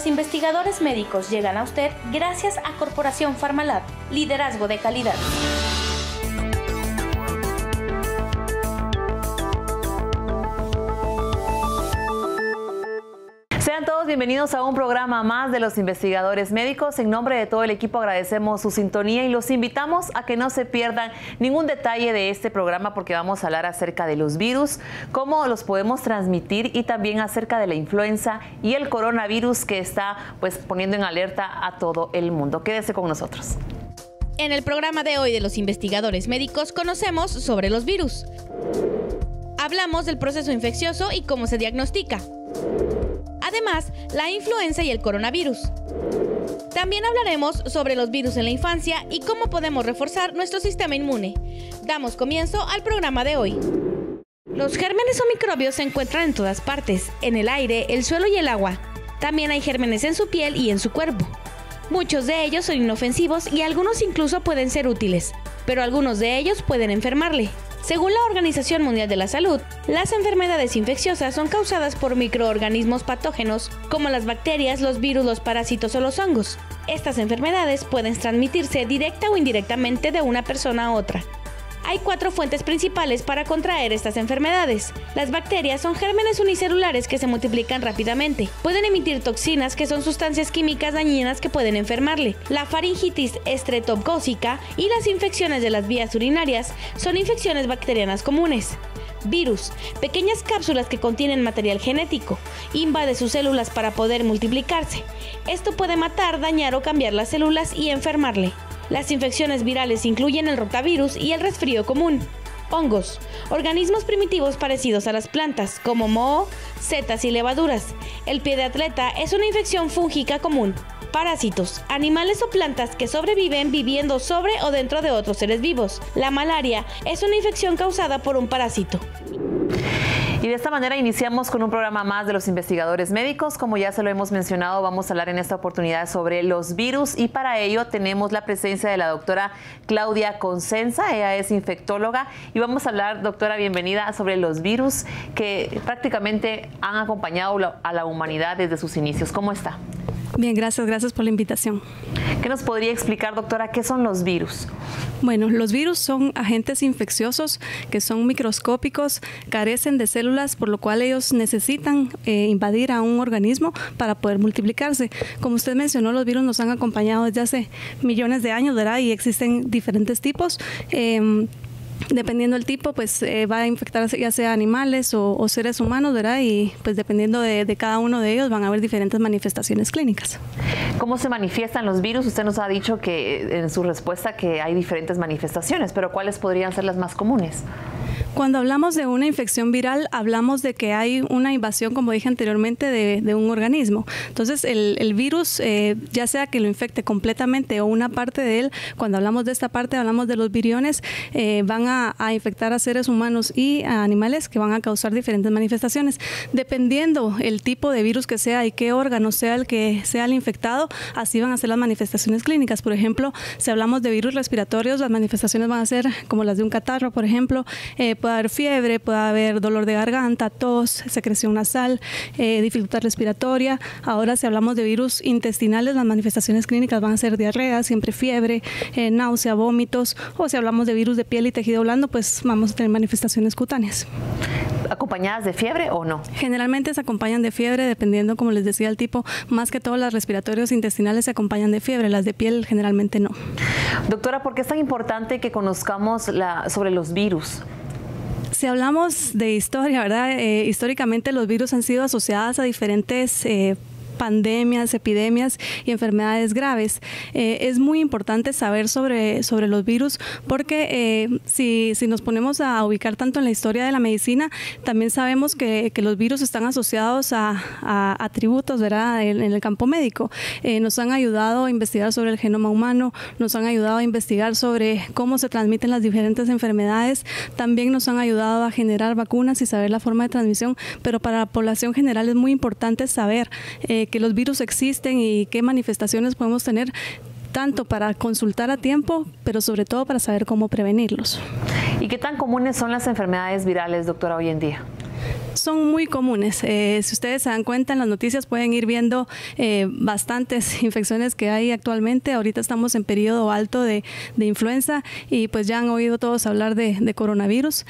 investigadores médicos llegan a usted gracias a Corporación Pharmalab, liderazgo de calidad. Sean todos bienvenidos a un programa más de los investigadores médicos. En nombre de todo el equipo agradecemos su sintonía y los invitamos a que no se pierdan ningún detalle de este programa porque vamos a hablar acerca de los virus, cómo los podemos transmitir y también acerca de la influenza y el coronavirus que está poniendo en alerta a todo el mundo. Quédese con nosotros. En el programa de hoy de los investigadores médicos conocemos sobre los virus. Hablamos del proceso infeccioso y cómo se diagnostica. Además, la influenza y el coronavirus. También hablaremos sobre los virus en la infancia y cómo podemos reforzar nuestro sistema inmune. Damos comienzo al programa de hoy. Los gérmenes o microbios se encuentran en todas partes, en el aire, el suelo y el agua. También hay gérmenes en su piel y en su cuerpo. Muchos de ellos son inofensivos y algunos incluso pueden ser útiles, pero algunos de ellos pueden enfermarle. Según la Organización Mundial de la Salud, las enfermedades infecciosas son causadas por microorganismos patógenos como las bacterias, los virus, los parásitos o los hongos. Estas enfermedades pueden transmitirse directa o indirectamente de una persona a otra. Hay 4 fuentes principales para contraer estas enfermedades. Las bacterias son gérmenes unicelulares que se multiplican rápidamente. Pueden emitir toxinas que son sustancias químicas dañinas que pueden enfermarle. La faringitis estreptocócica y las infecciones de las vías urinarias son infecciones bacterianas comunes. Virus, pequeñas cápsulas que contienen material genético, invade sus células para poder multiplicarse. Esto puede matar, dañar o cambiar las células y enfermarle. Las infecciones virales incluyen el rotavirus y el resfrío común. Hongos, organismos primitivos parecidos a las plantas, como moho, setas y levaduras. El pie de atleta es una infección fúngica común. Parásitos, animales o plantas que sobreviven viviendo sobre o dentro de otros seres vivos. La malaria es una infección causada por un parásito. Y de esta manera iniciamos con un programa más de los investigadores médicos. Como ya se lo hemos mencionado, vamos a hablar en esta oportunidad sobre los virus y para ello tenemos la presencia de la doctora Claudia Consenza. Ella es infectóloga y vamos a hablar, doctora, bienvenida, sobre los virus que prácticamente han acompañado a la humanidad desde sus inicios. ¿Cómo está? Bien, gracias por la invitación. ¿Qué nos podría explicar, doctora, qué son los virus? Bueno, los virus son agentes infecciosos que son microscópicos, carecen de células, por lo cual ellos necesitan invadir a un organismo para poder multiplicarse. Como usted mencionó, los virus nos han acompañado desde hace millones de años, ¿verdad? Y existen diferentes tipos. Dependiendo del tipo, pues va a infectar ya sea animales o seres humanos, ¿verdad? Y pues dependiendo de cada uno de ellos van a haber diferentes manifestaciones clínicas. ¿Cómo se manifiestan los virus? Usted nos ha dicho que en su respuesta que hay diferentes manifestaciones, pero ¿cuáles podrían ser las más comunes? Cuando hablamos de una infección viral, hablamos de que hay una invasión, como dije anteriormente, de un organismo. Entonces, el virus, ya sea que lo infecte completamente o una parte de él, cuando hablamos de esta parte, hablamos de los viriones, van a infectar a seres humanos y a animales que van a causar diferentes manifestaciones. Dependiendo el tipo de virus que sea y qué órgano sea el que sea el infectado, así van a ser las manifestaciones clínicas. Por ejemplo, si hablamos de virus respiratorios, las manifestaciones van a ser como las de un catarro, por ejemplo. Puede haber fiebre, puede haber dolor de garganta, tos, secreción nasal, dificultad respiratoria. Ahora, si hablamos de virus intestinales, las manifestaciones clínicas van a ser diarrea, siempre fiebre, náusea, vómitos. O si hablamos de virus de piel y tejido blando, pues vamos a tener manifestaciones cutáneas. ¿Acompañadas de fiebre o no? Generalmente se acompañan de fiebre, dependiendo, como les decía, el tipo. Más que todo, las respiratorios intestinales se acompañan de fiebre, las de piel generalmente no. Doctora, ¿por qué es tan importante que conozcamos sobre los virus? Si hablamos de historia, ¿verdad? Históricamente los virus han sido asociados a diferentes pandemias, epidemias y enfermedades graves. Es muy importante saber sobre los virus porque si nos ponemos a ubicar tanto en la historia de la medicina, también sabemos que los virus están asociados a atributos, ¿verdad? En el campo médico. Nos han ayudado a investigar sobre el genoma humano, nos han ayudado a investigar sobre cómo se transmiten las diferentes enfermedades, también nos han ayudado a generar vacunas y saber la forma de transmisión, pero para la población general es muy importante saber que los virus existen y qué manifestaciones podemos tener, tanto para consultar a tiempo, pero sobre todo para saber cómo prevenirlos. ¿Y qué tan comunes son las enfermedades virales, doctora, hoy en día? son muy comunes. Si ustedes se dan cuenta en las noticias pueden ir viendo bastantes infecciones que hay actualmente. Ahorita estamos en periodo alto de influenza y pues ya han oído todos hablar de coronavirus.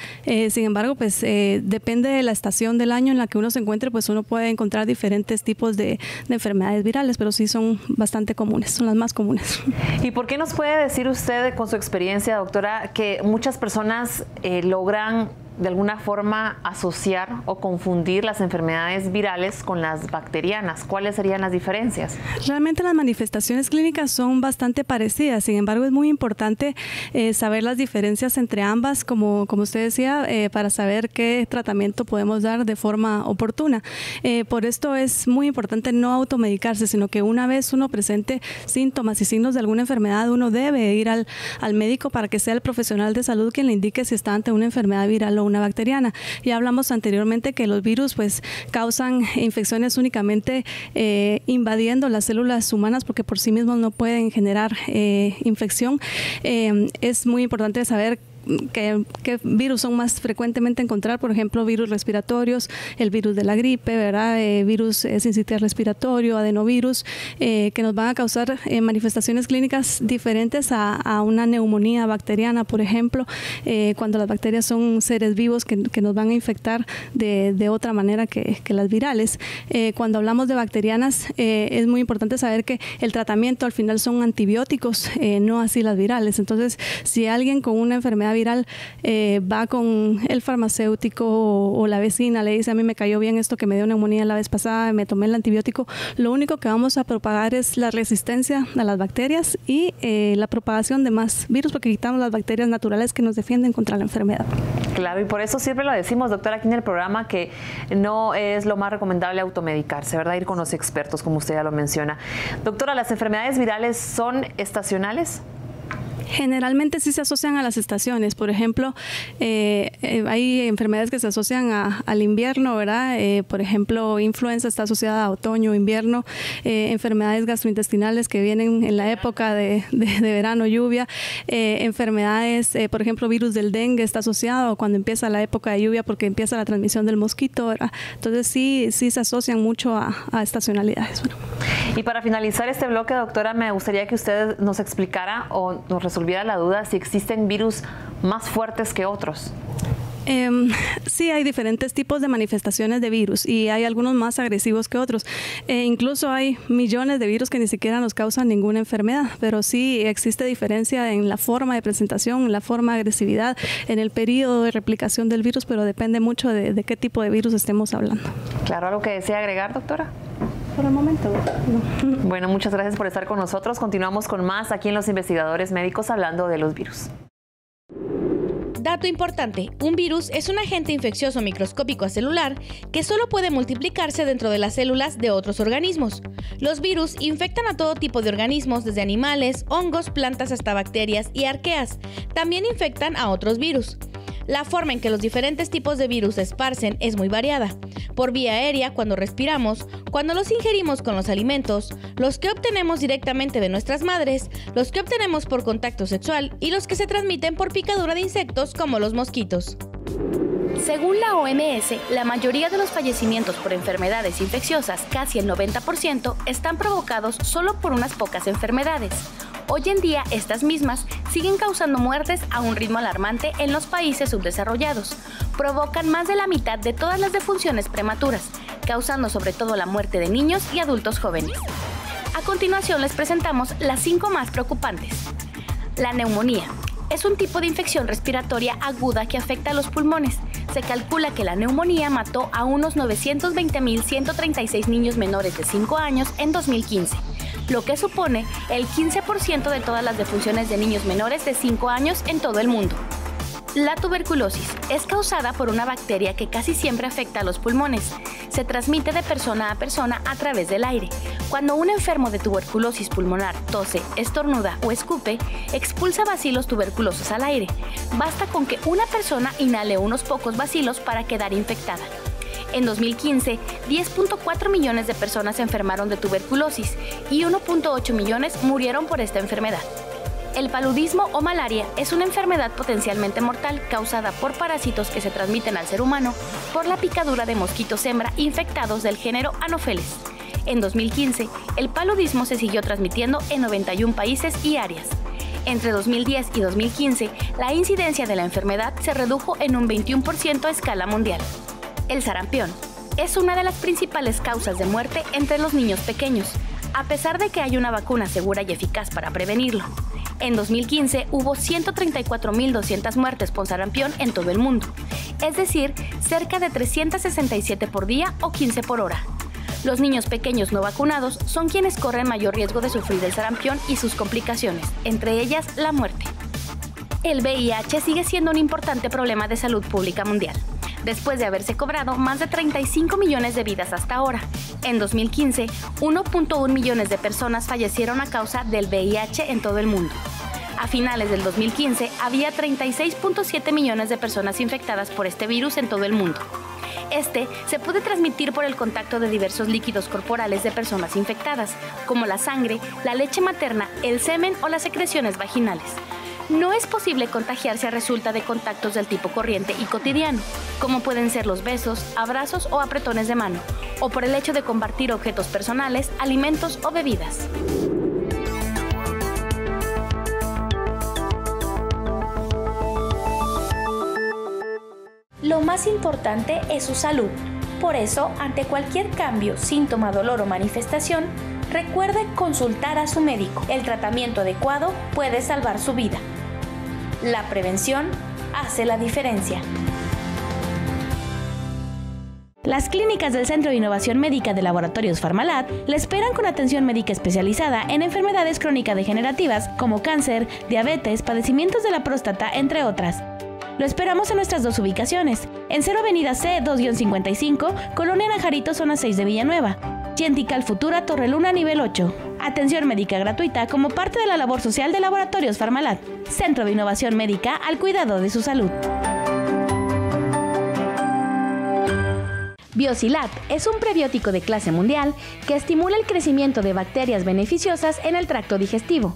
Sin embargo, pues depende de la estación del año en la que uno se encuentre, pues uno puede encontrar diferentes tipos de enfermedades virales, pero sí son bastante comunes, son las más comunes. ¿Y por qué nos puede decir usted, con su experiencia, doctora, que muchas personas logran de alguna forma asociar o confundir las enfermedades virales con las bacterianas? ¿Cuáles serían las diferencias? Realmente las manifestaciones clínicas son bastante parecidas, sin embargo es muy importante saber las diferencias entre ambas, como usted decía, para saber qué tratamiento podemos dar de forma oportuna. Por esto es muy importante no automedicarse, sino que una vez uno presente síntomas y signos de alguna enfermedad, uno debe ir al médico para que sea el profesional de salud quien le indique si está ante una enfermedad viral o una bacteriana. Ya hablamos anteriormente que los virus pues causan infecciones únicamente invadiendo las células humanas porque por sí mismos no pueden generar infección. Es muy importante saber qué virus son más frecuentemente encontrar, por ejemplo, virus respiratorios, el virus de la gripe, ¿verdad? Virus sincitial respiratorio, adenovirus, que nos van a causar manifestaciones clínicas diferentes a una neumonía bacteriana, por ejemplo, cuando las bacterias son seres vivos que nos van a infectar de otra manera que las virales. Cuando hablamos de bacterianas, es muy importante saber que el tratamiento al final son antibióticos, no así las virales. Entonces, si alguien con una enfermedad viral va con el farmacéutico o la vecina, le dice: a mí me cayó bien esto que me dio neumonía la vez pasada, me tomé el antibiótico, lo único que vamos a propagar es la resistencia a las bacterias y la propagación de más virus, porque quitamos las bacterias naturales que nos defienden contra la enfermedad. Claro, y por eso siempre lo decimos, doctora, aquí en el programa, que no es lo más recomendable automedicarse, ¿verdad? Ir con los expertos, como usted ya lo menciona. Doctora, ¿las enfermedades virales son estacionales? Generalmente sí se asocian a las estaciones. Por ejemplo, hay enfermedades que se asocian al invierno, ¿verdad? Por ejemplo, influenza está asociada a otoño, invierno. Enfermedades gastrointestinales que vienen en la época de verano, lluvia. Enfermedades, por ejemplo, virus del dengue está asociado cuando empieza la época de lluvia porque empieza la transmisión del mosquito, ¿verdad? Entonces sí se asocian mucho a estacionalidades. Bueno. Y para finalizar este bloque, doctora, me gustaría que usted nos explicara o nos resolviera la duda si existen virus más fuertes que otros. Sí, hay diferentes tipos de manifestaciones de virus y hay algunos más agresivos que otros. Incluso hay millones de virus que ni siquiera nos causan ninguna enfermedad, pero sí existe diferencia en la forma de presentación, en la forma de agresividad, en el periodo de replicación del virus, pero depende mucho de qué tipo de virus estemos hablando. Claro, ¿algo que desea agregar, doctora? Por el momento, no. Bueno, muchas gracias por estar con nosotros. Continuamos con más aquí en Los Investigadores Médicos hablando de los virus. Dato importante, un virus es un agente infeccioso microscópico acelular que solo puede multiplicarse dentro de las células de otros organismos. Los virus infectan a todo tipo de organismos, desde animales, hongos, plantas hasta bacterias y arqueas. También infectan a otros virus. La forma en que los diferentes tipos de virus se esparcen es muy variada. Por vía aérea, cuando respiramos, cuando los ingerimos con los alimentos, los que obtenemos directamente de nuestras madres, los que obtenemos por contacto sexual y los que se transmiten por picadura de insectos como los mosquitos. Según la OMS, la mayoría de los fallecimientos por enfermedades infecciosas, casi el 90%, están provocados solo por unas pocas enfermedades. Hoy en día, estas mismas siguen causando muertes a un ritmo alarmante en los países subdesarrollados. Provocan más de la mitad de todas las defunciones prematuras, causando sobre todo la muerte de niños y adultos jóvenes. A continuación les presentamos las 5 más preocupantes. La neumonía. Es un tipo de infección respiratoria aguda que afecta a los pulmones. Se calcula que la neumonía mató a unos 920.136 niños menores de 5 años en 2015, lo que supone el 15% de todas las defunciones de niños menores de 5 años en todo el mundo. La tuberculosis es causada por una bacteria que casi siempre afecta a los pulmones. Se transmite de persona a persona a través del aire. Cuando un enfermo de tuberculosis pulmonar tose, estornuda o escupe, expulsa bacilos tuberculosos al aire. Basta con que una persona inhale unos pocos bacilos para quedar infectada. En 2015, 10.4 millones de personas se enfermaron de tuberculosis y 1.8 millones murieron por esta enfermedad. El paludismo o malaria es una enfermedad potencialmente mortal causada por parásitos que se transmiten al ser humano por la picadura de mosquitos hembra infectados del género Anopheles. En 2015, el paludismo se siguió transmitiendo en 91 países y áreas. Entre 2010 y 2015, la incidencia de la enfermedad se redujo en un 21% a escala mundial. El sarampión es una de las principales causas de muerte entre los niños pequeños, a pesar de que hay una vacuna segura y eficaz para prevenirlo. En 2015 hubo 134.200 muertes por sarampión en todo el mundo, es decir, cerca de 367 por día o 15 por hora. Los niños pequeños no vacunados son quienes corren mayor riesgo de sufrir el sarampión y sus complicaciones, entre ellas la muerte. El VIH sigue siendo un importante problema de salud pública mundial, después de haberse cobrado más de 35 millones de vidas hasta ahora. En 2015, 1.1 millones de personas fallecieron a causa del VIH en todo el mundo. A finales del 2015, había 36.7 millones de personas infectadas por este virus en todo el mundo. Este se puede transmitir por el contacto de diversos líquidos corporales de personas infectadas, como la sangre, la leche materna, el semen o las secreciones vaginales. No es posible contagiarse a resulta de contactos del tipo corriente y cotidiano, como pueden ser los besos, abrazos o apretones de mano, o por el hecho de compartir objetos personales, alimentos o bebidas. Lo más importante es su salud. Por eso, ante cualquier cambio, síntoma, dolor o manifestación, recuerde consultar a su médico. El tratamiento adecuado puede salvar su vida. La prevención hace la diferencia. Las clínicas del Centro de Innovación Médica de Laboratorios Pharmalab le esperan con atención médica especializada en enfermedades crónicas degenerativas como cáncer, diabetes, padecimientos de la próstata, entre otras. Lo esperamos en nuestras dos ubicaciones, en 0 Avenida C 2-55, Colonia Najarito, zona 6 de Villanueva, y en Tikal Futura, Torreluna, nivel 8. Atención médica gratuita como parte de la labor social de Laboratorios Pharmalab, Centro de Innovación Médica al cuidado de su salud. Biosilat es un prebiótico de clase mundial que estimula el crecimiento de bacterias beneficiosas en el tracto digestivo.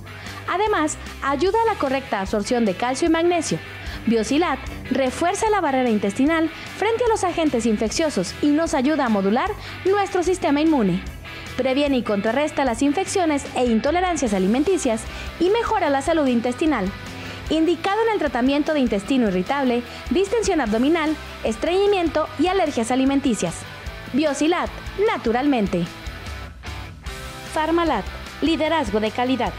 Además, ayuda a la correcta absorción de calcio y magnesio. Biosilat refuerza la barrera intestinal frente a los agentes infecciosos y nos ayuda a modular nuestro sistema inmune. Previene y contrarresta las infecciones e intolerancias alimenticias y mejora la salud intestinal. Indicado en el tratamiento de intestino irritable, distensión abdominal, estreñimiento y alergias alimenticias. Biosilat, naturalmente. Pharmalab, liderazgo de calidad.